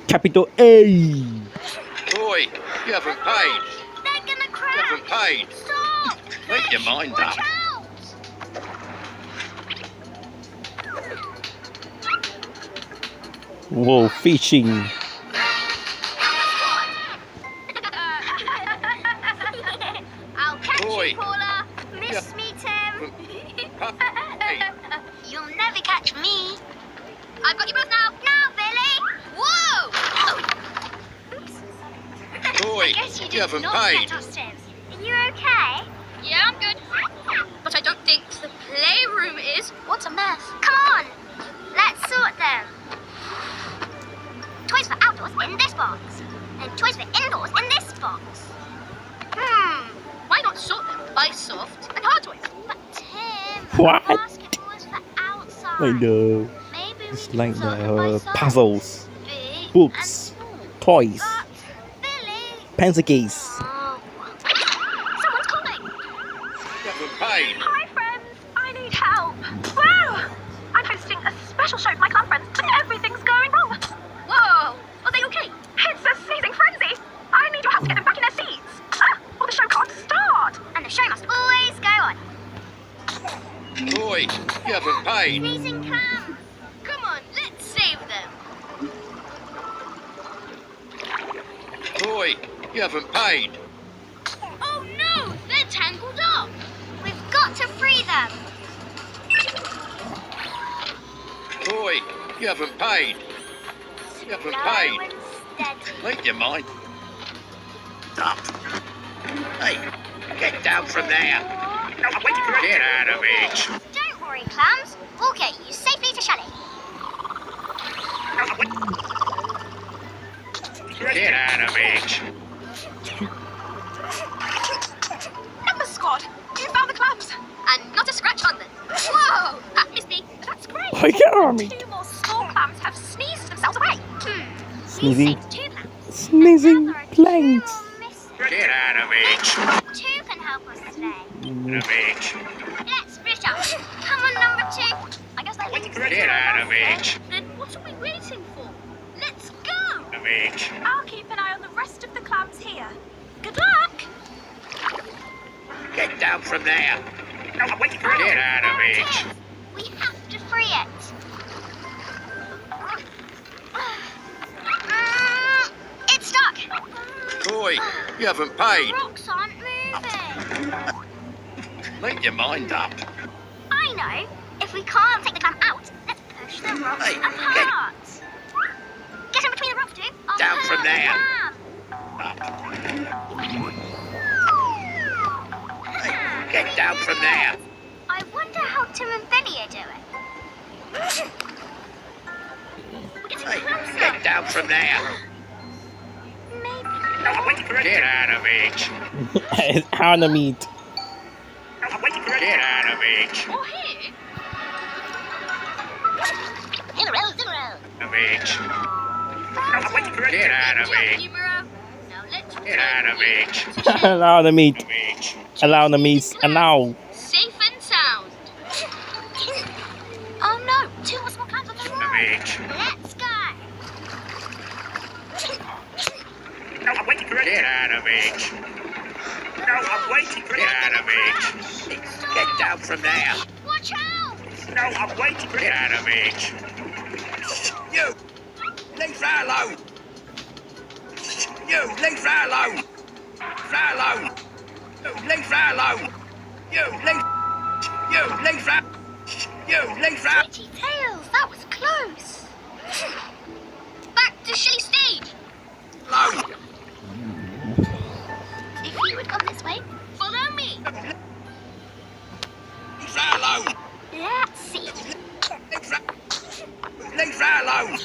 Capital A. Boy, you haven't paid. They're gonna You crash. haven't paid. Stop! Make your mind Watch up. out! Whoa, fishing. I'll catch Boy. you, Paula. Miss me, Tim. You'll never catch me. I've got you both now. Now, Billy. Whoa! Oops. Boy, I guess you you did haven't not paid. catch us, Tim. Are you okay? Yeah, I'm good. But I don't think the playroom is. What a mess. Come on. Let's sort them. Toys for outdoors in this box. And toys for indoors in this box. Why not sort them by soft and hard toys? But Tim, What? the basketball is for outside. I know. Maybe It's we like can sort them by the size. puzzles, Big books, and small. toys, But, Billy. pencil case. Oh. Someone's calling. You haven't paid. Hi friends, I need help. Wow! I'm hosting a special show for my clown friends and everything's going wrong. Whoa. Are they okay? It's a sneezing frenzy. I need your help to get them back in their seats. Or the show can't start. And the show must always go on. Boy, you haven't paid. Sneezing clowns. Come on, let's save them. Boy, you haven't paid. Oh no, they're tangled up. We've got to free them. Boy, you haven't paid. You haven't Slow paid. and steady. Make your mind up. Hey, get down from there. Get out of it. Don't worry, clams. We'll get you safely to Shelley. Get out of it. Number squad, you found the clams. And not a scratch on them. Whoa! That missed me. That's great. I can't army. 2 more small clams have sneezed themselves away. Sneezing. We saved 2 clams. Sneezing Now there are 2 planes. more missing. Get out of it. 2 can help us today. Out of it. Let's split up. Come on, number 2. I guess they're leaving. Get out of it. Then what are we waiting for? Let's go. Out of it. I'll keep an eye on the rest of the clams here. Good luck. Get down from there. Get out of it. We have to free it. It's stuck. Boy, you haven't paid. Rocks aren't moving. Make your mind up. I know. If we can't take the clam out, let's push the rocks Hey, apart. Get in between the rocks, too. I'll Down pull from out the there. clam. Hey, get down from there. I wonder how Tim and Billy are doing. We're getting Hey, closer. get down from there. Maybe. Get out of it. It's on the meat. Get out of it. Or here. In a row, in a row. Of it. Get out of it. Numero. Now let's Get out of it. Allow the meat. Of it. Allow the meat. And now. Safe and sound. Oh no, 2 more small clams on the Of road. it. Let's go. Get out of it. Get out of it. Get down from there. Watch out. Get out of it. You! Leave her alone! You! Leave her alone! Leave her alone! You! Leave her alone! You! Leave... You! Leave her... You! Leave her... Pretty tails, that was close. Back to Shelley stage. Alone! If you would come this way, follow me. Leave her alone! Let's see. Leave her... Leave her alone!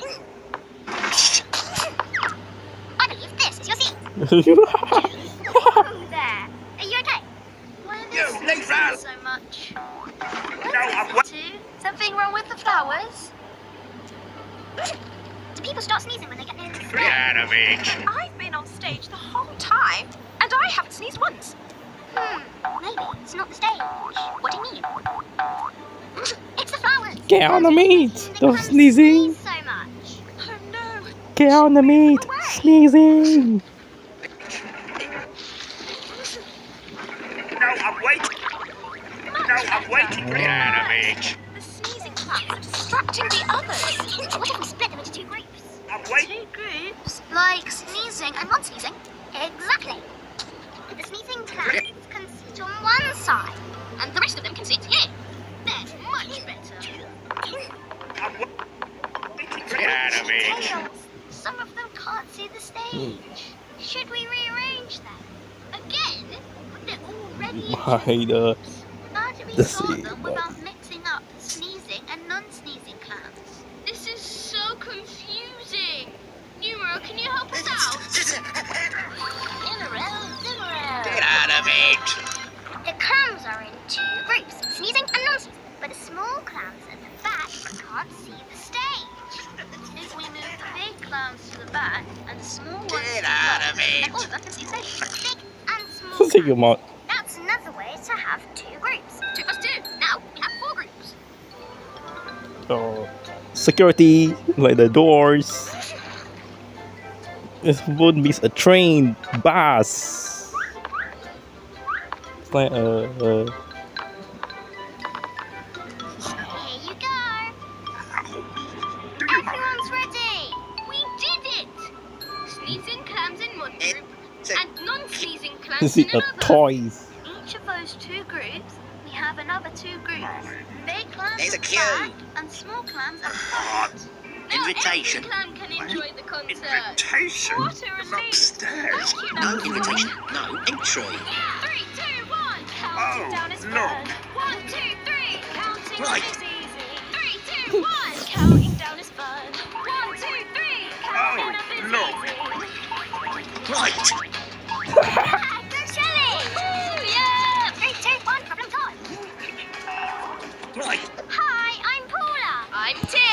I believe this is your seat. Oh, there. Are you okay? Why are You, leave her so much? No, Something wrong with the flowers? Do people start sneezing when they get near the Get spray? out of it! I've been on stage the whole time, and I haven't sneezed once. Maybe it's not the stage. What do you mean? It's the flowers. Get on the meat. They Stop can't sneezing. sneeze so much. Oh no. Get on the meat! Sneezing! No, I'm waiting. No, I'm waiting. Get out of it. The sneezing clams are distracting the others. What if we split them into two groups? I'm waiting. Two groups? Like sneezing and non-sneezing? Exactly. The sneezing clams can sit on one side, and the rest of them can sit here. That's much better. I'm waiting. Get out of it. Tails, some of them can't see the stage. Should we rearrange them? Again? They're already in Why the... How do we the sort sea- them without mixing up sneezing and non-sneezing clams? This is so confusing. Numero, can you help us out? Get out of it. The clams are in two groups, sneezing and non-sneezing. But the small clams at the back can't see the stage. If we move the big clams to the back and the small ones Get to the out front, of it. then all of them can see the stage. Big and small Take him out. That's another way to have two groups. 2 plus 2. Now we have 4 groups. Oh. Security, like the doors. This would be a train bus. It's like Here you go. Everyone's ready. We did it. Sneezing clams in one group and non-sneezing clams this is in a another. toys. Each of those 2 groups, we have another 2 groups. Big clams There's a at the queue. back and small clams at the front. Now Invitation. every clam can enjoy the concert. Invitation. What a relief. Upstairs. Thank you, No Nancy. invitation. No entry. 3, 2, 1. Counting Oh, down is look. fun. 1, 2, 3. Counting Right. is easy. 3, 2, 1. Counting down is fun. 1, 2, 3. Counting up is look. easy. Right. Go Shelly! Woo, yeah! 3, 2, 1, problem time. Right. Hi, I'm Paula. I'm Tim.